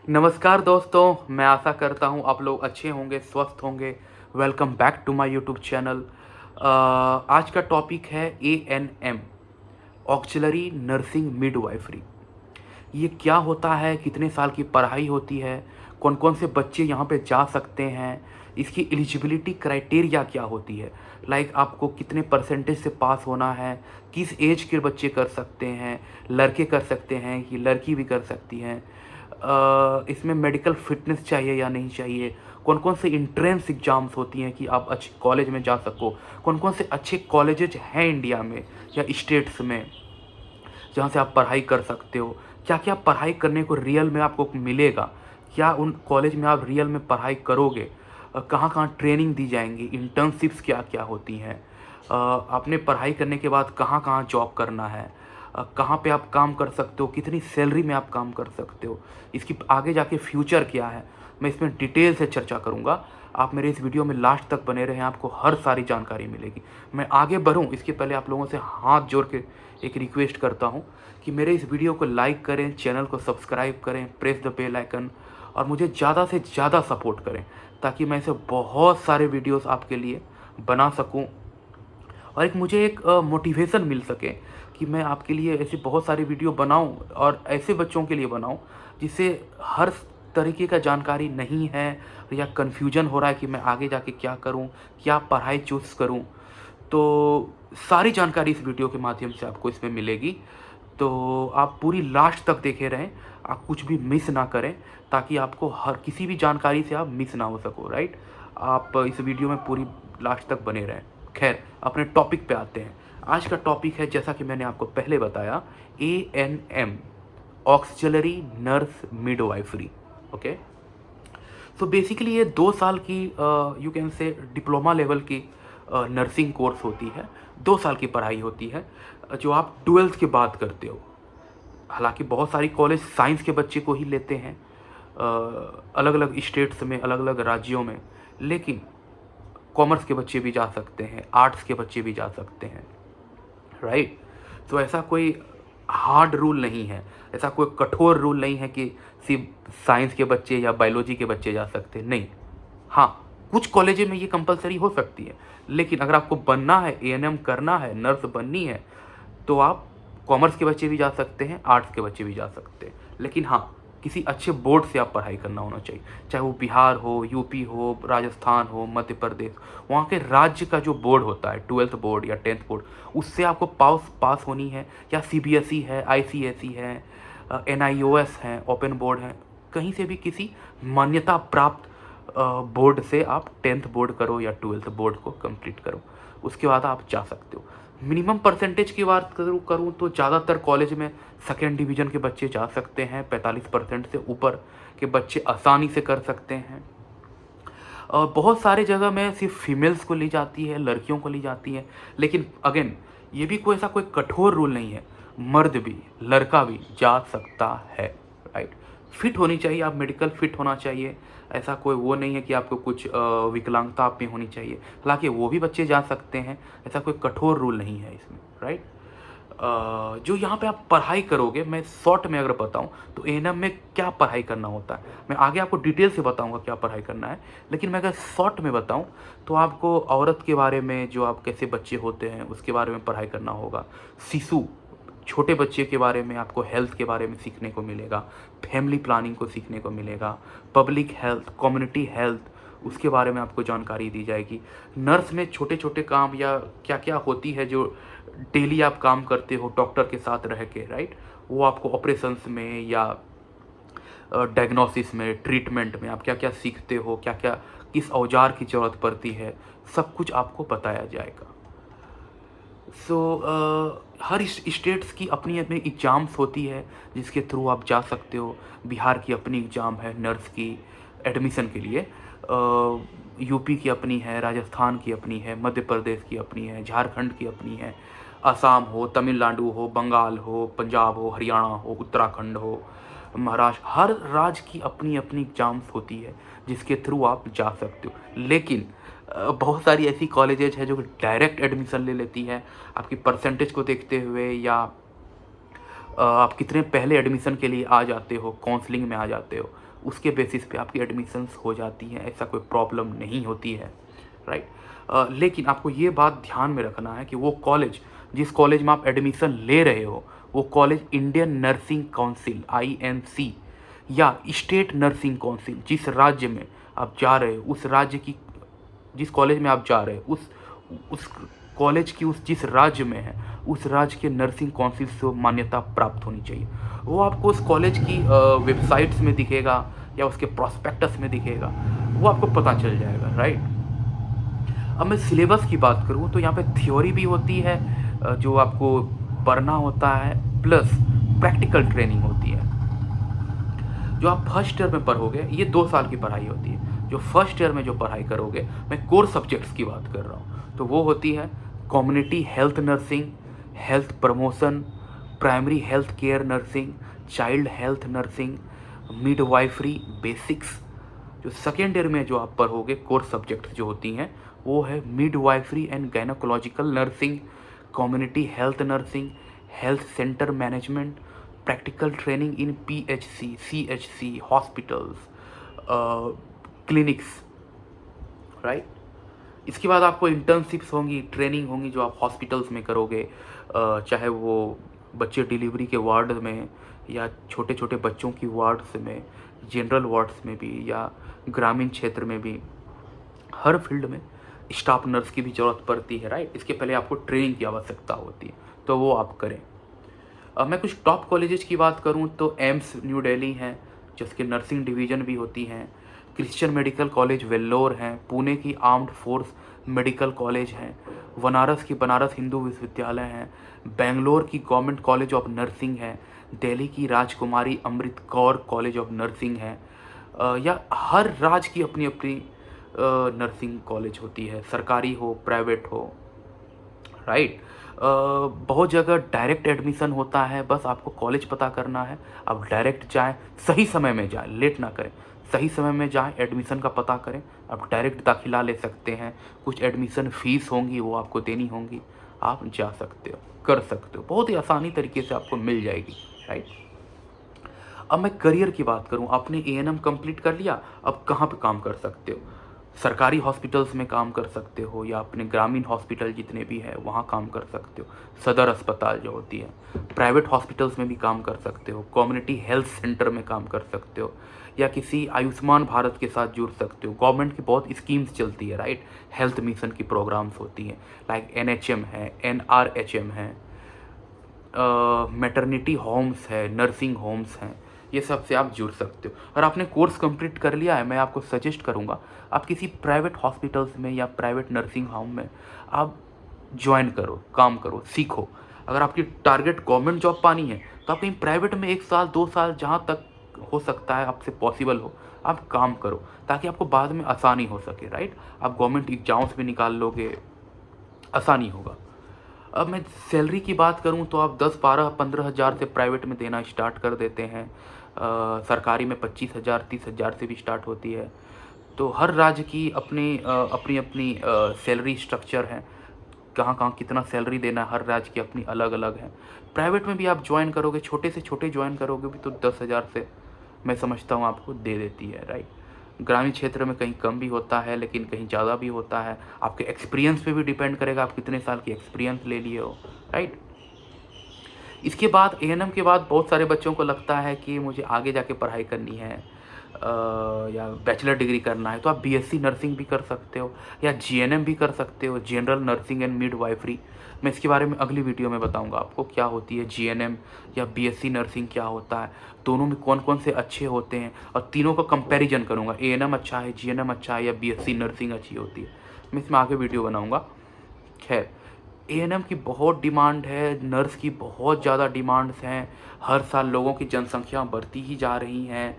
नमस्कार दोस्तों, मैं आशा करता हूँ आप लोग अच्छे होंगे, स्वस्थ होंगे। Welcome back to my YouTube channel. आज का टॉपिक है ANM, ऑक्सिलरी नर्सिंग मिडवाइफरी। ये क्या होता है, कितने साल की पढ़ाई होती है, कौन कौन से बच्चे यहाँ पे जा सकते हैं, इसकी एलिजिबिलिटी क्राइटेरिया क्या होती है, लाइक आपको कितने परसेंटेज से पास होना है, किस एज के बच्चे कर सकते हैं, लड़के कर सकते हैं कि लड़की भी कर सकती हैं, इसमें मेडिकल फिटनेस चाहिए या नहीं चाहिए, कौन कौन से इंट्रेंस एग्ज़ाम्स होती हैं कि आप अच्छे कॉलेज में जा सको, कौन कौन से अच्छे कॉलेजेज हैं इंडिया में या स्टेट्स में जहाँ से आप पढ़ाई कर सकते हो, क्या क्या पढ़ाई करने को रियल में आपको मिलेगा, क्या उन कॉलेज में आप रियल में पढ़ाई करोगे, कहाँ कहाँ ट्रेनिंग दी जाएंगी, इंटर्नशिप्स क्या क्या होती हैं, आपने पढ़ाई करने के बाद कहाँ कहाँ जॉब करना है, कहाँ पे आप काम कर सकते हो, कितनी सैलरी में आप काम कर सकते हो, इसकी आगे जाके फ्यूचर क्या है, मैं इसमें डिटेल से चर्चा करूँगा। आप मेरे इस वीडियो में लास्ट तक बने रहें, आपको हर सारी जानकारी मिलेगी। मैं आगे बढ़ूँ इसके पहले आप लोगों से हाथ जोड़ के एक रिक्वेस्ट करता हूँ कि मेरे इस वीडियो को लाइक करें, चैनल को सब्सक्राइब करें, प्रेस द बेल आइकन, और मुझे ज़्यादा से ज़्यादा सपोर्ट करें ताकि मैं ऐसे बहुत सारे वीडियोस आपके लिए बना सकूं और मुझे एक मोटिवेशन मिल सके कि मैं आपके लिए ऐसे बहुत सारे वीडियो बनाऊं और ऐसे बच्चों के लिए बनाऊं जिससे हर तरीके का जानकारी नहीं है या कन्फ्यूजन हो रहा है कि मैं आगे जाके क्या करूं, क्या पढ़ाई चूज़ करूं। तो सारी जानकारी इस वीडियो के माध्यम से आपको इसमें मिलेगी। तो आप पूरी लास्ट तक देखे रहें, आप कुछ भी मिस ना करें ताकि आपको हर किसी भी जानकारी से आप मिस ना हो सको। राइट, आप इस वीडियो में पूरी लास्ट तक बने रहें। खैर, अपने टॉपिक पे आते हैं। आज का टॉपिक है, जैसा कि मैंने आपको पहले बताया, ANM, auxiliary nurse midwifery. Okay, so basically ये 2 साल की you can say diploma level की नर्सिंग कोर्स होती है। 2 साल की पढ़ाई होती है जो आप 12th के बाद करते हो। हालांकि बहुत सारी कॉलेज साइंस के बच्चे को ही लेते हैं, अलग अलग स्टेट्स में, अलग अलग राज्यों में, लेकिन कॉमर्स के बच्चे भी जा सकते हैं, आर्ट्स के बच्चे भी जा सकते हैं। राइट, तो ऐसा कोई हार्ड रूल नहीं है, ऐसा कोई कठोर रूल नहीं है कि सिर्फ साइंस के बच्चे या बायोलॉजी के बच्चे जा सकते हैं। नहीं, हाँ, कुछ कॉलेज में ये कंपलसरी हो सकती है, लेकिन अगर आपको बनना है, ANM करना है, नर्स बननी है, तो आप कॉमर्स के बच्चे भी जा सकते हैं, आर्ट्स के बच्चे भी जा सकते हैं। लेकिन हाँ, किसी अच्छे बोर्ड से आप पढ़ाई करना होना चाहिए, चाहे वो बिहार हो, यूपी हो, राजस्थान हो, मध्य प्रदेश, वहाँ के राज्य का जो बोर्ड होता है, 12th बोर्ड या 10th बोर्ड, उससे आपको पास होनी है। या CBSE है, ICSE है, NIOS है, ओपन बोर्ड है, कहीं से भी किसी मान्यता प्राप्त बोर्ड से आप 10th बोर्ड करो या 12th बोर्ड को कंप्लीट करो, उसके बाद आप जा सकते हो। मिनिमम परसेंटेज की बात करूँ तो ज़्यादातर कॉलेज में सेकेंड डिवीज़न के बच्चे जा सकते हैं, 45% से ऊपर के बच्चे आसानी से कर सकते हैं। और बहुत सारे जगह में सिर्फ फीमेल्स को ली जाती है, लड़कियों को ली जाती है, लेकिन अगेन ये भी कोई ऐसा कोई कठोर रूल नहीं है, मर्द भी लड़का भी जा सकता है। राइट, फिट होनी चाहिए, आप मेडिकल फिट होना चाहिए, ऐसा कोई वो नहीं है कि आपको कुछ विकलांगता आप में होनी चाहिए, हालांकि वो भी बच्चे जा सकते हैं, ऐसा कोई कठोर रूल नहीं है इसमें। राइट, जो यहाँ पे आप पढ़ाई करोगे, मैं शॉर्ट में अगर बताऊँ तो ANM में क्या पढ़ाई करना होता है, मैं आगे आपको डिटेल से बताऊँगा क्या पढ़ाई करना है, लेकिन मैं अगर शॉर्ट में बताऊँ तो आपको औरत के बारे में, जो आप कैसे बच्चे होते हैं उसके बारे में पढ़ाई करना होगा, शिशु छोटे बच्चे के बारे में आपको हेल्थ के बारे में सीखने को मिलेगा, फैमिली प्लानिंग को सीखने को मिलेगा, पब्लिक हेल्थ, कम्युनिटी हेल्थ, उसके बारे में आपको जानकारी दी जाएगी। नर्स में छोटे छोटे काम या क्या क्या होती है जो डेली आप काम करते हो डॉक्टर के साथ रह के, राइट, वो आपको ऑपरेशंस में या डायग्नोसिस में, ट्रीटमेंट में आप क्या क्या सीखते हो, क्या क्या किस औजार की ज़रूरत पड़ती है, सब कुछ आपको बताया जाएगा। सो हर स्टेट्स की अपनी अपनी एग्ज़ाम्स होती है जिसके थ्रू आप जा सकते हो। बिहार की अपनी एग्ज़ाम है नर्स की एडमिशन के लिए, यूपी की अपनी है, राजस्थान की अपनी है, मध्य प्रदेश की अपनी है, झारखंड की अपनी है, असम हो, तमिलनाडु हो, बंगाल हो, पंजाब हो, हरियाणा हो, उत्तराखंड हो, महाराष्ट्र, हर राज्य की अपनी अपनी एग्ज़ाम्स होती है जिसके थ्रू आप जा सकते हो। लेकिन बहुत सारी ऐसी कॉलेजेज है जो डायरेक्ट एडमिशन ले लेती है आपकी परसेंटेज को देखते हुए, या आप कितने पहले एडमिशन के लिए आ जाते हो, काउंसलिंग में आ जाते हो, उसके बेसिस पे आपकी एडमिशन्स हो जाती हैं, ऐसा कोई प्रॉब्लम नहीं होती है, राइट। लेकिन आपको ये बात ध्यान में रखना है कि वो कॉलेज, जिस कॉलेज में आप एडमिशन ले रहे हो, वो college Indian nursing council INC या स्टेट नर्सिंग काउंसिल, जिस राज्य में आप जा रहे हो, उस राज्य की, जिस कॉलेज में आप जा रहे हो, उस कॉलेज की जिस राज्य में है, उस राज्य के नर्सिंग काउंसिल से मान्यता प्राप्त होनी चाहिए। वो आपको उस कॉलेज की वेबसाइट्स में दिखेगा या उसके प्रॉस्पेक्टस में दिखेगा, वो आपको पता चल जाएगा, राइट। अब मैं सिलेबस की बात करूँ तो यहाँ पे थ्योरी भी होती है जो आपको पढ़ना होता है, प्लस प्रैक्टिकल ट्रेनिंग होती है। जो आप फर्स्ट ईयर में पढ़ोगे, ये 2 साल की पढ़ाई होती है। जो फर्स्ट ईयर में जो पढ़ाई करोगे, मैं कोर सब्जेक्ट्स की बात कर रहा हूँ, तो वो होती है community health nursing, health promotion, primary health care nursing, child health nursing, midwifery basics. जो सेकेंड ईयर में जो आप पढ़ोगे कोर सब्जेक्ट जो होती हैं, वो है midwifery and gynaecological nursing, community health nursing, health centre management, practical training in PHC CHC hospitals, clinics, right. इसके बाद आपको इंटर्नशिप्स होंगी, ट्रेनिंग होंगी जो आप हॉस्पिटल्स में करोगे, चाहे वो बच्चे डिलीवरी के वार्ड में या छोटे छोटे बच्चों की वार्ड्स में, जनरल वार्ड्स में भी, या ग्रामीण क्षेत्र में भी, हर फील्ड में स्टाफ नर्स की भी ज़रूरत पड़ती है, राइट। इसके पहले आपको ट्रेनिंग की आवश्यकता होती है, तो वो आप करें। अब मैं कुछ टॉप कॉलेजेस की बात करूं तो एम्स न्यू दिल्ली हैं, जिसके नर्सिंग डिवीज़न भी होती हैं। क्रिश्चियन मेडिकल कॉलेज वेल्लोर हैं, पुणे की आर्म्ड फोर्स मेडिकल कॉलेज हैं, बनारस की बनारस हिंदू विश्वविद्यालय हैं, बेंगलोर की गवर्नमेंट कॉलेज ऑफ नर्सिंग है, दिल्ली की राजकुमारी Amrit Kaur college of nursing है। या हर राज्य की अपनी अपनी नर्सिंग कॉलेज होती है, सरकारी हो प्राइवेट हो, राइट। बहुत जगह डायरेक्ट एडमिशन होता है, बस आपको कॉलेज पता करना है, आप डायरेक्ट जाएं, सही समय में जाएं, लेट ना करें, सही समय में जाएं, एडमिशन का पता करें, आप डायरेक्ट दाखिला ले सकते हैं। कुछ एडमिशन फ़ीस होंगी, वो आपको देनी होंगी, आप जा सकते हो, कर सकते हो, बहुत ही आसानी तरीके से आपको मिल जाएगी, राइट। अब मैं करियर की बात करूं, आपने ANM कंप्लीट कर लिया, अब कहाँ पे काम कर सकते हो? सरकारी हॉस्पिटल्स में काम कर सकते हो, या अपने ग्रामीण हॉस्पिटल जितने भी हैं वहाँ काम कर सकते हो, सदर अस्पताल जो होती है, प्राइवेट हॉस्पिटल्स में भी काम कर सकते हो, कम्युनिटी हेल्थ सेंटर में काम कर सकते हो, या किसी आयुष्मान भारत के साथ जुड़ सकते हो। गवर्नमेंट की बहुत स्कीम्स चलती है, राइट, हेल्थ मिशन की प्रोग्राम्स होती हैं, लाइक NHM है, NRHM है, मैटरनिटी होम्स है, नर्सिंग होम्स हैं, ये सब से आप जुड़ सकते हो। और आपने कोर्स कंप्लीट कर लिया है, मैं आपको सजेस्ट करूँगा आप किसी प्राइवेट हॉस्पिटल्स में या प्राइवेट नर्सिंग होम में आप ज्वाइन करो, काम करो, सीखो। अगर आपकी टारगेट गवर्नमेंट जॉब पानी है तो आप कहीं प्राइवेट में 1 साल 2 साल जहाँ तक हो सकता है आपसे पॉसिबल हो, आप काम करो, ताकि आपको बाद में आसानी हो सके, राइट। आप गवर्नमेंट एग्जाम्स भी निकाल लोगे, आसानी होगा। अब मैं सैलरी की बात करूं तो आप 10 12 15 हज़ार से प्राइवेट में देना स्टार्ट कर देते हैं, सरकारी में 25,000 30,000 से भी स्टार्ट होती है। तो हर राज्य की अपनी अपनी सैलरी स्ट्रक्चर है, कहाँ कहाँ कितना सैलरी देना है, हर राज्य की अपनी अलग अलग है। प्राइवेट में भी आप ज्वाइन करोगे, छोटे से छोटे ज्वाइन करोगे भी तो 10,000 से मैं समझता हूँ आपको दे देती है, राइट। ग्रामीण क्षेत्र में कहीं कम भी होता है, लेकिन कहीं ज़्यादा भी होता है, आपके एक्सपीरियंस पे भी डिपेंड करेगा, आप कितने साल की एक्सपीरियंस ले लिए हो, राइट। इसके बाद ANM के बाद बहुत सारे बच्चों को लगता है कि मुझे आगे जाके पढ़ाई करनी है, या बैचलर डिग्री करना है, तो आप BSc नर्सिंग भी कर सकते हो, या GNM भी कर सकते हो, जनरल नर्सिंग एंड मिडवाइफरी। मैं इसके बारे में अगली वीडियो में बताऊंगा आपको क्या होती है GNM या BSc नर्सिंग क्या होता है, दोनों में कौन कौन से अच्छे होते हैं, और तीनों का कंपैरिजन करूंगा, ANM अच्छा है, GNM अच्छा है, या BSc नर्सिंग अच्छी होती है। मैं इसमें आगे वीडियो बनाऊँगा। खैर, ANM की बहुत डिमांड है, नर्स की बहुत ज़्यादा डिमांड्स हैं, हर साल लोगों की जनसंख्या बढ़ती ही जा रही हैं,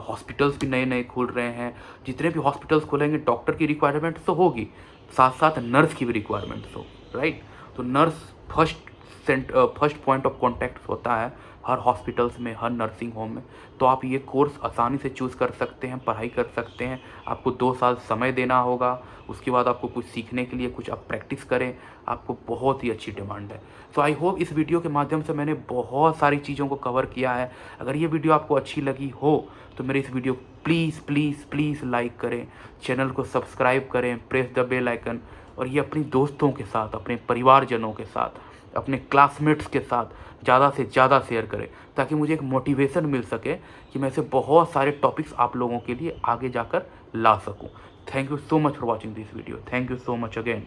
हॉस्पिटल्स भी नए नए खुल रहे हैं, जितने भी हॉस्पिटल्स खुलेंगे डॉक्टर की रिक्वायरमेंट तो होगी, साथ साथ नर्स की भी रिक्वायरमेंट हो, राइट। तो nurse first point of contact होता है हर हॉस्पिटल्स में, हर नर्सिंग होम में। तो आप ये कोर्स आसानी से चूज़ कर सकते हैं, पढ़ाई कर सकते हैं। आपको 2 साल समय देना होगा, उसके बाद आपको कुछ सीखने के लिए कुछ आप प्रैक्टिस करें, आपको बहुत ही अच्छी डिमांड है। सो आई होप इस वीडियो के माध्यम से मैंने बहुत सारी चीज़ों को कवर किया है। अगर ये वीडियो आपको अच्छी लगी हो तो मेरे इस video please please please like करें, चैनल को सब्सक्राइब करें, प्रेस द बेल आइकन, और ये अपनी दोस्तों के साथ, अपने परिवारजनों के साथ, अपने क्लासमेट्स के साथ ज़्यादा से ज़्यादा शेयर करें, ताकि मुझे एक मोटिवेशन मिल सके कि मैं ऐसे बहुत सारे टॉपिक्स आप लोगों के लिए आगे जाकर ला सकूं। Thank you so much for watching this video. Thank you so much again.